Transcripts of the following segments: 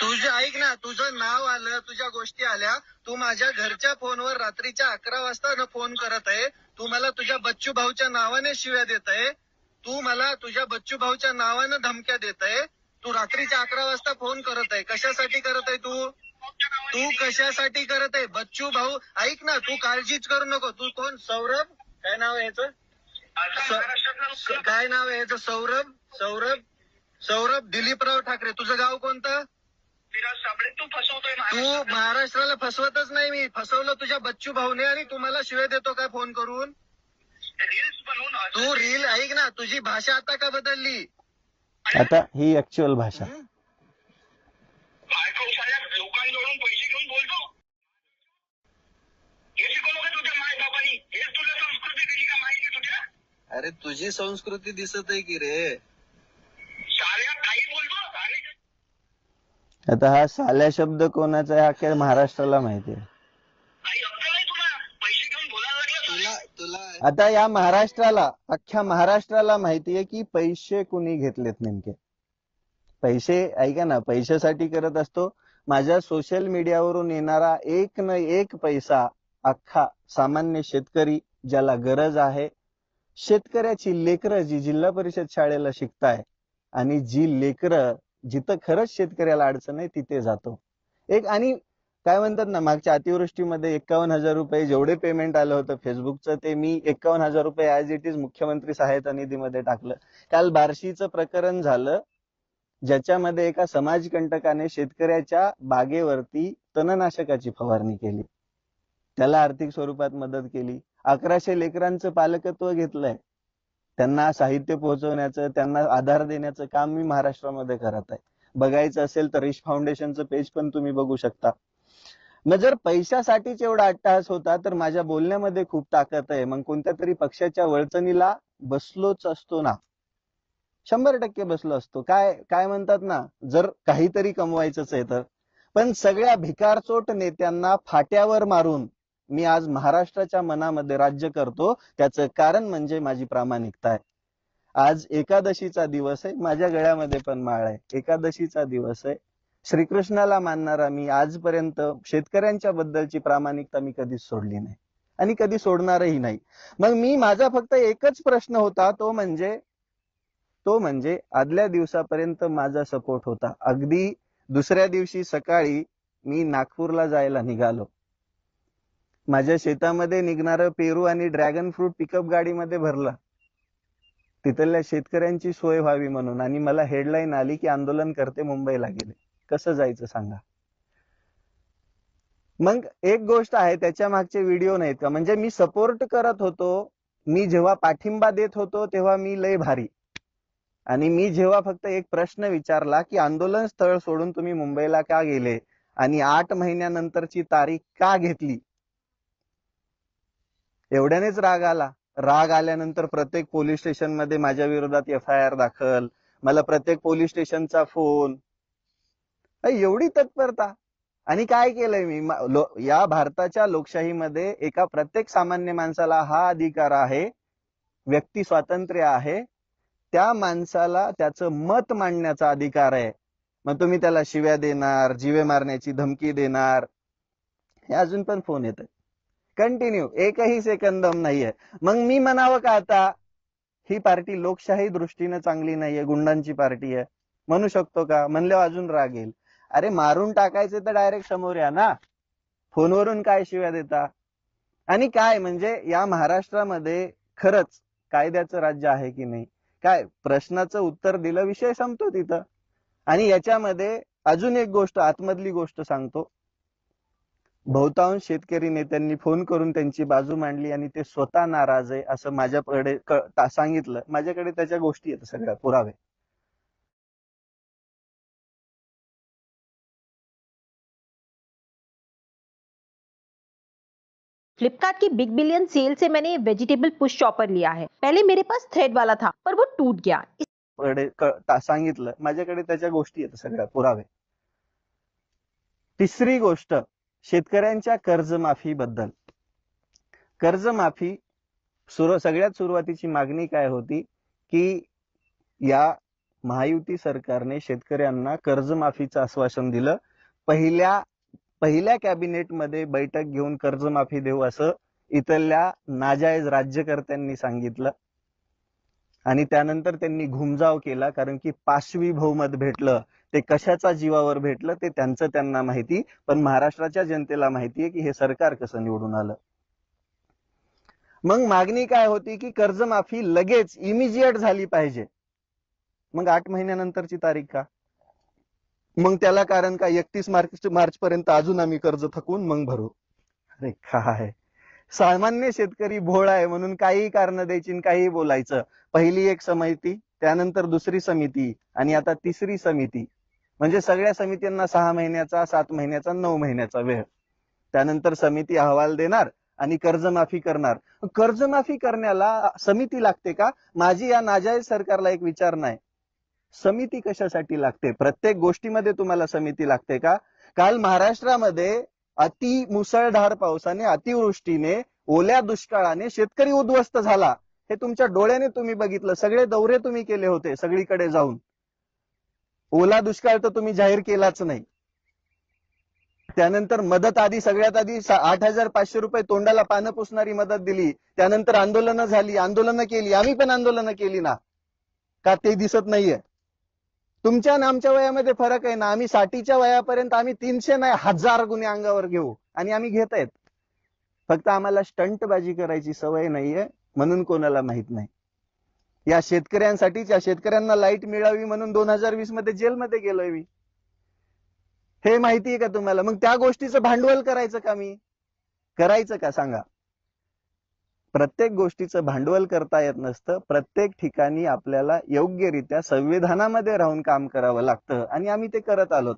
तुझे ऐक ना, तुझं नाव आलं, तुझ्या गोष्टी आल्या, तू माझ्या घरच्या फोनवर रात्रीच्या 11 वाजता फोन करत आहे. तू मला तुझ्या बच्चू भाऊच्या नावाने शिव्या देत आहे. तू मला तुझ्या बच्चू भाऊच्या नावानं धमक्या देत आहे. तू रात्रीच्या 11 वाजता फोन करत आहे. कशासाठी करत आहे तू? तू कशासाठी करत आहे? बच्चू भाऊ ऐक ना, तू काळजीच करू नको. तू कोण? सौरभ? काय नाव आहे याचं? काय नाव आहे याचं? सौरभ? सौरभ सौरभ दिलीपराव ठाकरे. तुझं गाव कोणतं? तू फसवतोय. तू महाराष्ट्राला फसवतच नाही. मी फसवलं तुझ्या बच्चू भाऊने आणि तुम्हाला शिव्या देतो काय फोन करून? रील्स बनवून. तू रील ऐक ना, तुझी भाषा आता का बदलली? आता ही ऍक्च्युअल भाषा. लोकांकडून पैसे घेऊन बोलतो. हे शिकवलं का तुझ्या माय बाबांनी? हे तुला संस्कृती दिली का माहिती तुझ्या? अरे तुझी संस्कृती दिसत आहे की रे. साऱ्या काही बोलतो. आता हा साल्या शब्द कोणाचा आहे? अख्ख्या महाराष्ट्राला माहिती आहे. पैसे घेऊन बोलायला लागला तुला. आता या महाराष्ट्राला, अख्ख्या महाराष्ट्राला माहितीये की पैसे कुणी घेतलेत नेमके. पैसे ऐका ना, पैशासाठी करत असतो. माझ्या सोशल मीडियावरून येणारा एक न एक पैसा अख्खा सामान्य शेतकरी ज्याला गरज आहे, शेतकऱ्याची लेकरं जी जिल्हा परिषद शाळेला शिकताय आणि जी लेकरं जिथं खरंच शेतकऱ्याला अडचण आहे तिथे जातो. एक आणि काय म्हणतात ना, मागच्या अतिवृष्टीमध्ये 51,000 रुपये जेवढे पेमेंट आलं होतं फेसबुकचं, ते मी 51,000 रुपये ऍज इट इज मुख्यमंत्री सहायता निधीमध्ये टाकलं. काल बार्शीचं प्रकरण झालं, ज्याच्यामध्ये एका समाजकंटकाने शेतकऱ्याच्या बागेवरती तणनाशकाची फवारणी केली. त्याला आर्थिक स्वरूपात मदत केली. 1100 लेकरांचं पालकत्व घेतलंय. त्यांना साहित्य पोहोचवण्याचं, त्यांना आधार देण्याचं काम मी महाराष्ट्रामध्ये करत आहे. बघायचं असेल तर रिश फाउंडेशनचं पेज पण तुम्ही बघू शकता. मग जर पैशासाठीच एवढा अट्टहास होता तर माझ्या बोलण्यामध्ये खूप ताकद आहे. मग कोणत्या तरी पक्षाच्या वळचणीला बसलोच असतो ना, 100% बसलो असतो. काय काय म्हणतात ना, जर काहीतरी कमवायचंच आहे तर. पण सगळ्या भिकारचोट नेत्यांना फाट्यावर मारून मी आज महाराष्ट्राच्या मनामध्ये राज्य करतो. त्याचं कारण म्हणजे माझी प्रामाणिकता आहे. आज एकादशीचा दिवस आहे. माझ्या गळ्यामध्ये पण माळ आहे. एकादशीचा दिवस आहे. श्रीकृष्णाला मानणारा मी आजपर्यंत शेतकऱ्यांच्या बद्दलची प्रामाणिकता मी कधीच सोडली नाही आणि कधी सोडणारही नाही. मग माझा फक्त एकच प्रश्न होता, तो म्हणजे आदल्या दिवसापर्यंत माझा सपोर्ट होता. अगदी दुसऱ्या दिवशी सकाळी मी नागपूरला जायला निघालो. माझ्या शेतामध्ये निघणारं पेरू आणि ड्रॅगन फ्रूट पिकअप गाडीमध्ये भरला, तिथल्या शेतकऱ्यांची सोय व्हावी म्हणून. आणि मला हेडलाईन आली की आंदोलन करते मुंबईला गेले. कसं जायचं सांगा? मग एक गोष्ट आहे, त्याच्या मागचे व्हिडिओ नाहीत का? म्हणजे मी सपोर्ट करत होतो, मी जेव्हा पाठिंबा देत होतो तेव्हा मी लय भारी. आणि मी जेव्हा फक्त एक प्रश्न विचारला की आंदोलन स्थळ सोडून तुम्ही मुंबईला का गेले आणि 8 महिन्यानंतरची तारीख का घेतली, एवढ्यानेच राग आला. राग आल्यानंतर प्रत्येक पोलीस स्टेशन मध्ये माझ्या विरोधात FIR दाखल, मला प्रत्येक पोलीस स्टेशनचा फोन. एवढी तत्परता. आणि काय केलंय मी? या भारताच्या लोकशाहीमध्ये एका प्रत्येक सामान्य माणसाला हा अधिकार आहे, व्यक्ती स्वातंत्र्य आहे, त्या माणसाला त्याचं मत मांडण्याचा अधिकार आहे. मग तुम्ही त्याला शिव्या देणार, जीवे मारण्याची धमकी देणार, हे अजून पण फोन येत आहे कंटिन्यू, एकही सेकंद दम नाहीये. मग मी म्हणावं का आता ही पार्टी लोकशाही दृष्टीने चांगली नाहीये, गुंडांची पार्टी आहे, म्हणू शकतो का? म्हणल्यावर अजून राग येईल. अरे मारून टाकायचे तर डायरेक्ट समोर या ना, फोनवरून काय शिव्या देता? आणि काय म्हणजे या महाराष्ट्रामध्ये खरंच कायद्याचं राज्य आहे की नाही? काय प्रश्नाचं उत्तर दिलं, विषय संपतो तिथं. आणि याच्यामध्ये अजून एक गोष्ट, आतमधली गोष्ट सांगतो. बहुतांश शेतकरी नेत्यांनी फोन करून त्यांची बाजू मांडली आणि ते स्वतः नाराज आहे असं माझ्याकडे सांगितलं. माझ्याकडे त्याच्या गोष्टी आहेत, सगळ्या पुरावे. फ्लिपकार्ट की बिग बिलियन सेल से मैंने वेजिटेबल पुश चॉपर लिया है। पहले मेरे पास थ्रेड वाला था पर वो टूट गया। सांगितलं, माझ्याकडे त्याच्या गोष्टी आहेत, सगळ्या पुरावे. तिसरी गोष्ट, शेतकऱ्यांच्या कर्जमाफी बद्दल. कर्जमाफी सगळ्यात सुरुवातीची मागणी काय होती की या महायुती सरकारने शेतकऱ्यांना कर्जमाफीचं आश्वासन दिलं. पहिल्या कॅबिनेटमध्ये बैठक घेऊन कर्जमाफी देऊ असं इथल्या नाजायज राज्यकर्त्यांनी सांगितलं आणि त्यानंतर त्यांनी घुमजाव केला, कारण की पाशवी बहुमत भेटलं. ते कशाच्या जीवावर भेटलं ते त्यांना माहिती, पण महाराष्ट्राच्या जनतेला माहिती आहे की हे सरकार कसं निवडून आलं. मग मागणी काय होती की कर्जमाफी लगेच इमिजिएट झाली पाहिजे. मग 8 महिन्यानंतरची तारीख का? मग त्याला कारण का 31 मार्च पर्यंत अजून आम्ही कर्ज थकवून मग भरू? अरे काय, सामान्य शेतकरी भोळा आहे म्हणून काही कारण द्यायची आणि काही बोलायचं. पहिली एक समिती, त्यानंतर दुसरी समिती आणि आता तिसरी समिती. म्हणजे सगळ्या समित्यांना 6 महिन्याचा, 7 महिन्याचा, 9 महिन्याचा वेळ. त्यानंतर समिती अहवाल देणार आणि कर्जमाफी करणार. कर्जमाफी करण्याला समिती लागते का? माझी या नाजायज सरकारला एक विचार नाही, समिती कशासाठी लागते? प्रत्येक गोष्टीमध्ये तुम्हाला समिती लागते का? काल महाराष्ट्रामध्ये अति मुसळधार पावसाने, अतिवृष्टीने, ओल्या दुष्काळाने शेतकरी उद्ध्वस्त झाला. हे तुमच्या डोळ्याने तुम्ही बघितलं. सगळे दौरे तुम्ही केले होते सगळीकडे जाऊन. ओला दुष्काळ तर तुम्ही जाहीर केलाच नाही. त्यानंतर मदत सगळ्यात आधी 8,500 रुपये तोंडाला पानं पुसणारी मदत दिली. त्यानंतर आंदोलनं झाली, आंदोलनं केली. आम्ही पण आंदोलनं केली ना, का ते दिसत नाहीये? तुमच्या आणि आमच्या वयामध्ये फरक आहे ना. आम्ही 60च्या वयापर्यंत आम्ही 300 नाही 1000 गुन्हे अंगावर घेऊ आणि आम्ही घेत आहेत. फक्त आम्हाला स्टंटबाजी करायची सवय नाहीये म्हणून कोणाला माहित नाही. या शेतकऱ्यांसाठीच, या शेतकऱ्यांना लाईट मिळावी म्हणून 2020 मध्ये जेलमध्ये गेलोय मी. हे माहिती आहे का तुम्हाला? मग त्या गोष्टीचं भांडवल करायचं का मी? करायचं का सांगा? प्रत्येक गोष्टीचं भांडवल करता येत नसतं. प्रत्येक ठिकाणी आपल्याला योग्यरित्या संविधानामध्ये राहून काम करावं लागतं आणि आम्ही ते करत आलोत.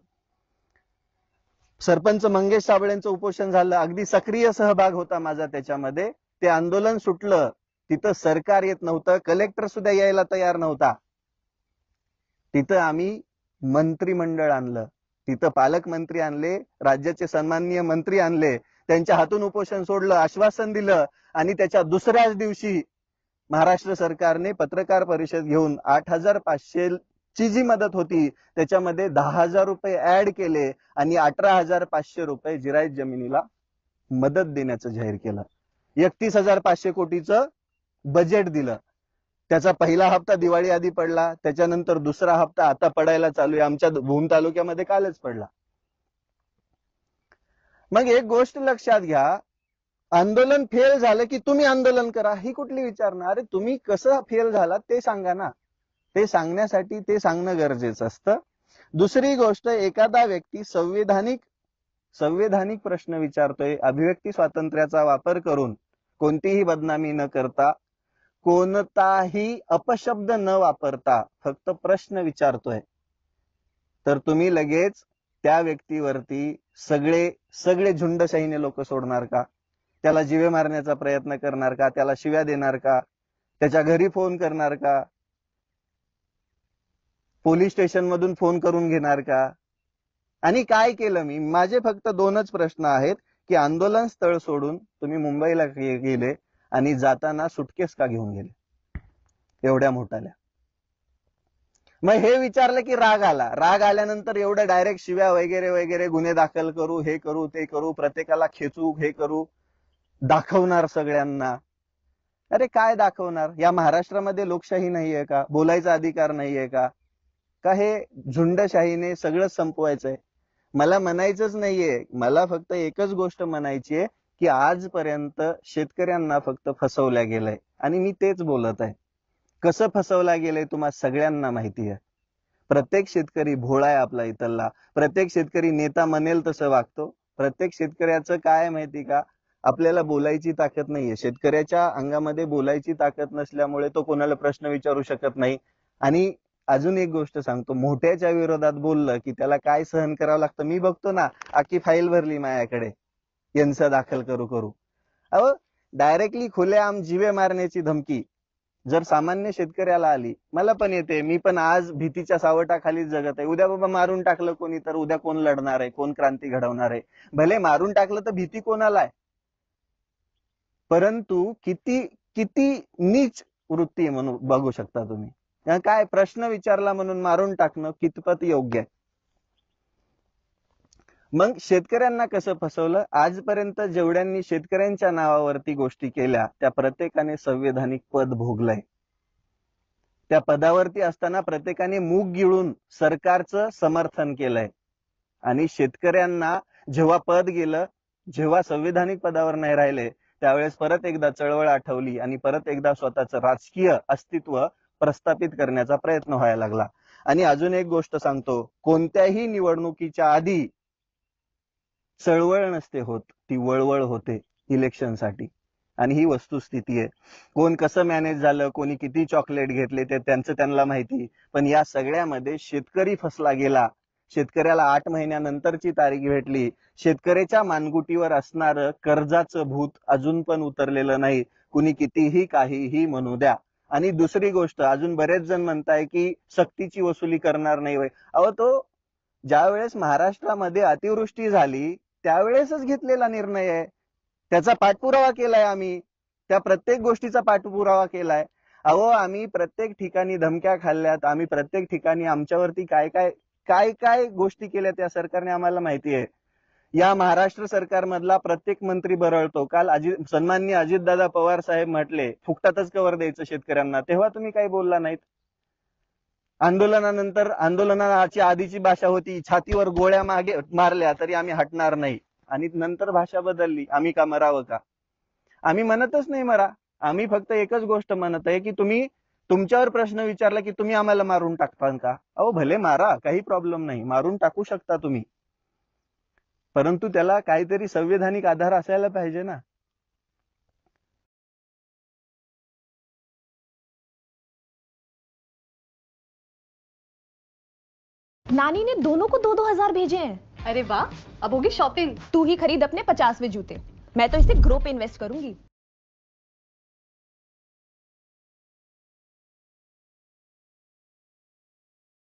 सरपंच मंगेश साबळेंचं उपोषण झालं, अगदी सक्रिय सहभाग होता माझा त्याच्यामध्ये. ते आंदोलन सुटलं, तिथं सरकार येत नव्हतं, कलेक्टर सुद्धा यायला तयार नव्हता. तिथं आम्ही मंत्रिमंडळ आणलं, तिथं पालकमंत्री आणले, राज्याचे सन्माननीय मंत्री आणले, त्यांच्या हातून उपोषण सोडलं, आश्वासन दिलं आणि त्याच्या दुसऱ्याच दिवशी महाराष्ट्र सरकारने पत्रकार परिषद घेऊन 8,500 ची जी मदत होती त्याच्यामध्ये 10,000 रुपये ऍड केले आणि 18,500 रुपये जिरायत जमिनीला मदत देण्याचं जाहीर केलं. 31,500 कोटीचं बजेट दिलं. त्याचा पहिला हप्ता दिवाळी आधी पडला, त्याच्यानंतर दुसरा हप्ता आता पडायला चालू आहे. आमच्या भूम तालुक्यामध्ये कालच पडला. मग एक गोष्ट लक्षात घ्या, आंदोलन फेल झालं की तुम्ही आंदोलन करा, ही कुठली विचारणा? अरे तुम्ही कसं फेल झाला ते सांगा ना. ते सांगण्यासाठी ते सांगणं गरजेचं असतं. दुसरी गोष्ट, एखादा व्यक्ती संवैधानिक प्रश्न विचारतोय, अभिव्यक्ती स्वातंत्र्याचा वापर करून, कोणतीही बदनामी न करता, कोणताही अपशब्द न वापरता फक्त प्रश्न विचारतोय, तर तुम्ही लगेच त्या व्यक्तीवरती सगळे झुंडशाहीने लोक सोडणार का? त्याला जीवे मारण्याचा प्रयत्न करणार का? त्याला शिव्या देणार का? त्याच्या घरी फोन करणार का? पोलीस स्टेशन मधून फोन करून घेणार का? आणि काय केलं मी? माझे फक्त 2च प्रश्न आहेत की आंदोलन स्थळ सोडून तुम्ही मुंबईला गेले आणि जाताना सुटकेस का घेऊन गेले एवढ्या मोठ्याल्या? मग हे विचारलं की राग आला. राग आल्यानंतर एवढं डायरेक्ट शिव्या वगैरे वगैरे, गुन्हे दाखल करू, हे करू, ते करू, प्रत्येकाला खेचू, हे करू, दाखवणार सगळ्यांना. अरे काय दाखवणार? या महाराष्ट्रामध्ये लोकशाही नाहीये का? बोलायचा अधिकार नाहीये का? का हे झुंडशाहीने सगळं संपवायचंय? मला म्हणायचंच नाहीये. मला फक्त एकच गोष्ट म्हणायची आहे की आजपर्यंत शेतकऱ्यांना फक्त फसवल्या गेलंय आणि मी तेच बोलत आहे. कसं फसवला गेलंय तुम्हाला सगळ्यांना माहिती आहे. प्रत्येक शेतकरी भोळा आहे आपला इथला. प्रत्येक शेतकरी नेता म्हणेल तसं वागतो. प्रत्येक शेतकऱ्याचं काय माहिती का? आपल्याला बोलायची ताकद नाहीये. शेतकऱ्याच्या अंगामध्ये बोलायची ताकद नसल्यामुळे तो कोणाला प्रश्न विचारू शकत नाही. आणि अजून एक गोष्ट सांगतो, मोठ्याच्या विरोधात बोललं की त्याला काय सहन करावं लागतं. मी बघतो ना, आखी फाईल भरली माझ्याकडे यांचं दाखल करू. अहो डायरेक्टली खुलेआम जीवे मारण्याची धमकी जर सामान्य शेतकऱ्याला आली, मला पण येते. मी पण आज भीतीच्या सावटाखाली जगत आहे. उद्या बाबा मारून टाकलं कोणी तर उद्या कोण लढणार आहे? कोण क्रांती घडवणार आहे? भले मारून टाकलं तर भीती कोणाला आहे? परंतु किती नीच वृत्ती म्हणून बघू शकता तुम्ही. काय प्रश्न विचारला म्हणून मारून टाकणं कितपत योग्य आहे? मग शेतकऱ्यांना कसं फसवलं? आजपर्यंत जेवढ्यांनी शेतकऱ्यांच्या नावावरती गोष्टी केल्या त्या प्रत्येकाने संवैधानिक पद भोगलंय. त्या पदावरती असताना प्रत्येकाने मूग गिळून सरकारचं समर्थन केलंय आणि शेतकऱ्यांना जेव्हा पद गेलं, जेव्हा संविधानिक पदावर नाही राहिले, त्यावेळेस परत एकदा चळवळ आठवली आणि परत एकदा स्वतःचं राजकीय अस्तित्व प्रस्थापित करण्याचा प्रयत्न व्हायला लागला. आणि अजून एक गोष्ट सांगतो, कोणत्याही निवडणुकीच्या आधी चळवळ नसते होत, ती वळवळ होते इलेक्शनसाठी. आणि ही वस्तुस्थिती आहे. कोण कसं मॅनेज झालं, कोणी किती चॉकलेट घेतले ते त्यांचं त्यांना माहिती. पण या सगळ्यामध्ये शेतकरी फसला गेला. शेतकऱ्याला 8 महिन्यानंतरची तारीख भेटली. शेतकऱ्याच्या मानगुटीवर असणारं कर्जाचं भूत अजून पण उतरलेलं नाही. कुणी कितीही काहीही म्हणू द्या. आणि दुसरी गोष्ट, अजून बरेच जण म्हणताय की सक्तीची वसुली करणार नाही. अहो, तो ज्या वेळेस महाराष्ट्रामध्ये अतिवृष्टी झाली त्यावेळेसच घेतलेला निर्णय आहे. त्याचा पाठपुरावा केलाय आम्ही. त्या प्रत्येक गोष्टीचा पाठपुरावा केलाय. अहो, आम्ही प्रत्येक ठिकाणी धमक्या खाल्ल्यात. आम्ही प्रत्येक ठिकाणी आमच्यावरती काय काय गोष्टी केल्या त्या सरकारने आम्हाला माहिती आहे. या महाराष्ट्र सरकारमधला प्रत्येक मंत्री बरळतो. काल सन्माननीय अजितदादा पवार साहेब म्हटले फुकटातच कव्हर द्यायचं शेतकऱ्यांना, तेव्हा तुम्ही काही बोलला नाहीत. आंदोलनानंतर, आंदोलनाची आधीची भाषा होती छातीवर गोळ्या मागे मारल्या तरी आम्ही हटणार नाही. आणि नंतर भाषा बदलली, आम्ही का मरावं का? आम्ही म्हणतच नाही मरा. आम्ही फक्त एकच गोष्ट म्हणत आहे की तुम्ही तुमच्यावर प्रश्न विचारला की तुम्ही आम्हाला मारून टाकता का? अहो, भले मारा, काही प्रॉब्लेम नाही, मारून टाकू शकता तुम्ही, परंतु त्याला काहीतरी संवैधानिक आधार असायला पाहिजे ना. नानी ने दोनों को 2-2 हजार भेजे हैं। अरे वाह, अब होगी शॉपिंग। तू ही खरीद अपने 50वें जूते। मैं तो इसे ग्रो पे इन्वेस्ट करूंगी।